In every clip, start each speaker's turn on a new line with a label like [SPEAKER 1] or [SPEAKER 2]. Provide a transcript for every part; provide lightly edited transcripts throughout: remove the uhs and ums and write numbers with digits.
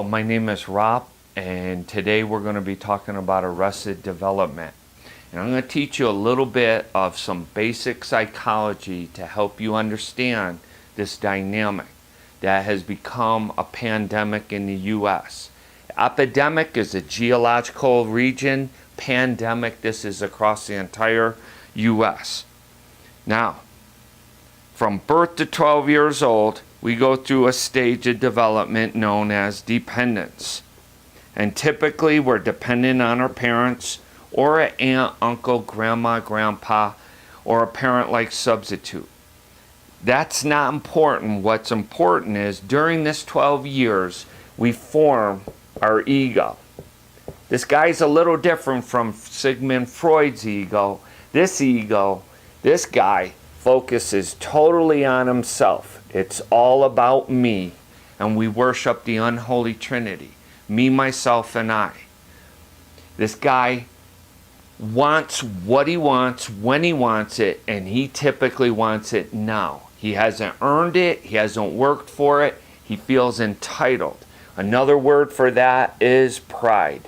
[SPEAKER 1] My name is Rob, and today we're going to be talking about arrested development. And I'm going to teach you a little bit of some basic psychology to help you understand this dynamic that has become a pandemic in the U.S. Epidemic is a geological region. Pandemic, this is across the entire U.S. Now, from birth to 12 years old, we go through a stage of development known as dependence. And typically we're dependent on our parents or an aunt, uncle, grandma, grandpa, or a parent-like substitute. That's not important. What's important is during this 12 years, we form our ego. This guy's a little different from Sigmund Freud's ego. This guy focuses totally on himself. It's all about me, and we worship the unholy trinity. Me, myself, and I. This guy wants what he wants, when he wants it, and he typically wants it now. He hasn't earned it, he hasn't worked for it, he feels entitled. Another word for that is pride.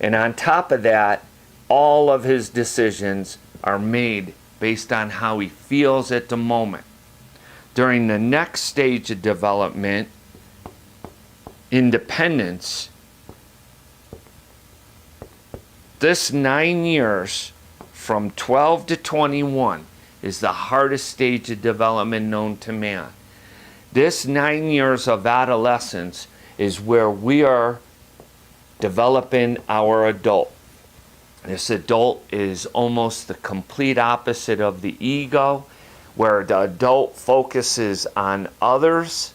[SPEAKER 1] And on top of that, all of his decisions are made based on how he feels at the moment. During the next stage of development, independence, this 9 years from 12 to 21 is the hardest stage of development known to man. This 9 years of adolescence is where we are developing our adult. This adult is almost the complete opposite of the ego, where the adult focuses on others.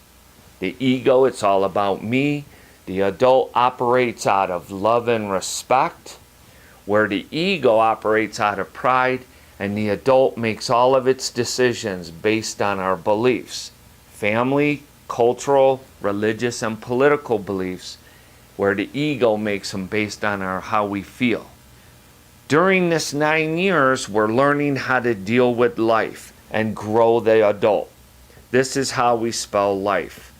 [SPEAKER 1] The ego, it's all about me. The adult operates out of love and respect, where the ego operates out of pride, and the adult makes all of its decisions based on our beliefs. Family, cultural, religious, and political beliefs, where the ego makes them based on how we feel. During this 9 years, we're learning how to deal with life and grow the adult. This is how we spell life.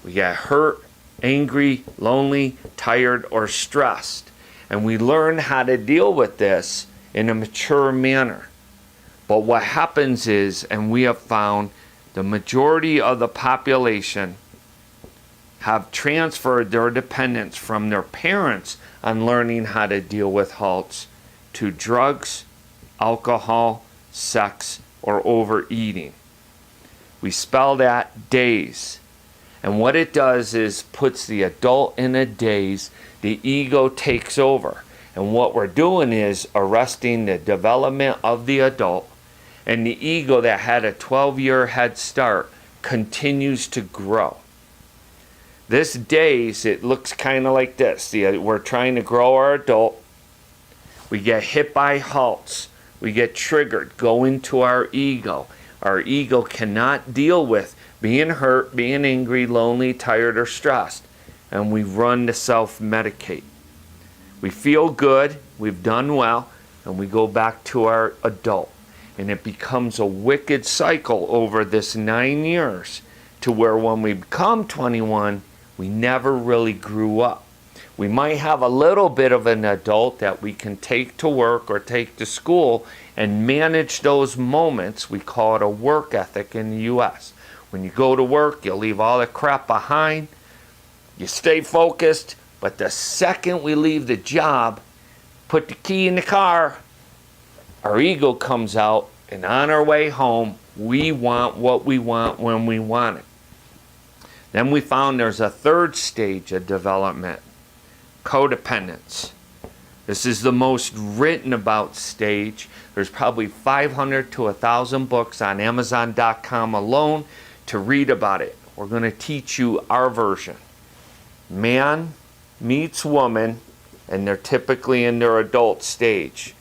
[SPEAKER 1] We get hurt, angry, lonely, tired, or stressed. And we learn how to deal with this in a mature manner. But what happens is, and we have found, the majority of the population have transferred their dependence from their parents on learning how to deal with halts to drugs, alcohol, sex, or overeating. We spell that daze. And what it does is puts the adult in a daze. The ego takes over. And what we're doing is arresting the development of the adult. And the ego that had a 12-year head start continues to grow. This daze, it looks kind of like this. We're trying to grow our adult. We get hit by halts. We get triggered, go into our ego. Our ego cannot deal with being hurt, being angry, lonely, tired, or stressed. And we run to self-medicate. We feel good, we've done well, and we go back to our adult. And it becomes a wicked cycle over this 9 years to where when we become 21, we never really grew up. We might have a little bit of an adult that we can take to work or take to school and manage those moments. We call it a work ethic in the U.S. When you go to work, you leave all the crap behind. You stay focused, but the second we leave the job, put the key in the car, our ego comes out, and on our way home, we want what we want when we want it. Then we found there's a third stage of development, codependence. This is the most written about stage. There's probably 500 to 1,000 books on Amazon.com alone to read about it. We're going to teach you our version. Man meets woman, and they're typically in their adult stage.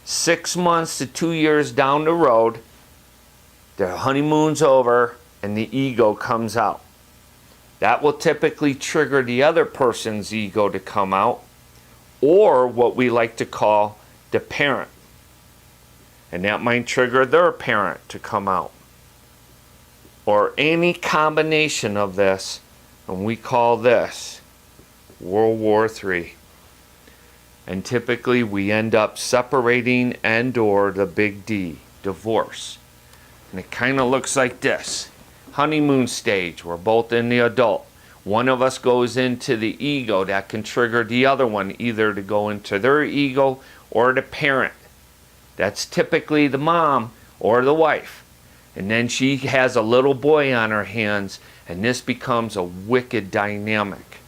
[SPEAKER 1] 6 months to 2 years down the road, their honeymoon's over, and the ego comes out. That will typically trigger the other person's ego to come out, or what we like to call the parent. And that might trigger their parent to come out. or any combination of this, and we call this World War III. And typically we end up separating and or the big D, divorce. And it kind of looks like this. Honeymoon stage, we're both in the adult. One of us goes into the ego that can trigger the other one, either to go into their ego or the parent. That's typically the mom or the wife. And then she has a little boy on her hands, and this becomes a wicked dynamic.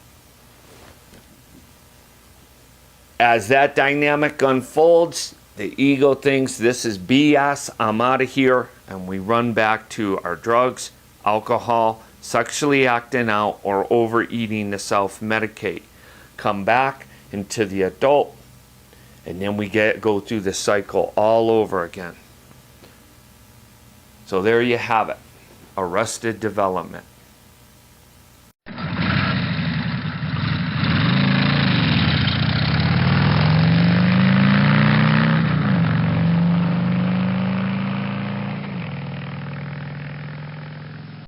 [SPEAKER 1] As that dynamic unfolds, the ego thinks this is BS, I'm out of here, and we run back to our drugs, alcohol, sexually acting out, or overeating to self-medicate. Come back into the adult, and then we go through the cycle all over again. So there you have it, arrested development.